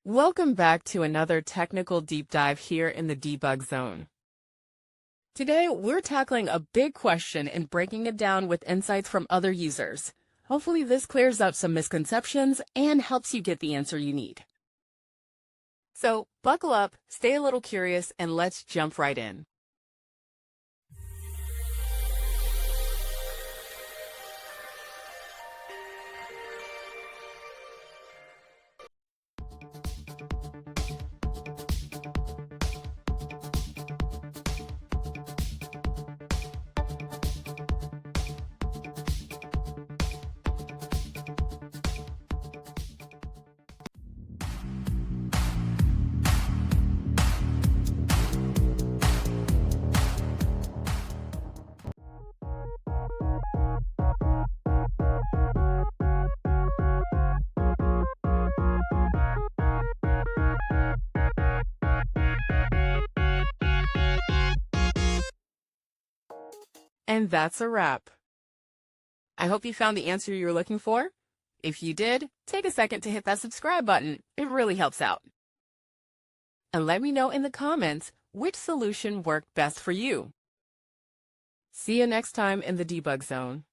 Welcome back to another technical deep dive here in the debug zone. Today, we're tackling a big question and breaking it down with insights from other users. Hopefully this clears up some misconceptions and helps you get the answer you need. So buckle up, stay a little curious, and let's jump right in. And that's a wrap. I hope you found the answer you were looking for. If you did, take a second to hit that subscribe button. It really helps out. And let me know in the comments which solution worked best for you. See you next time in the debug zone.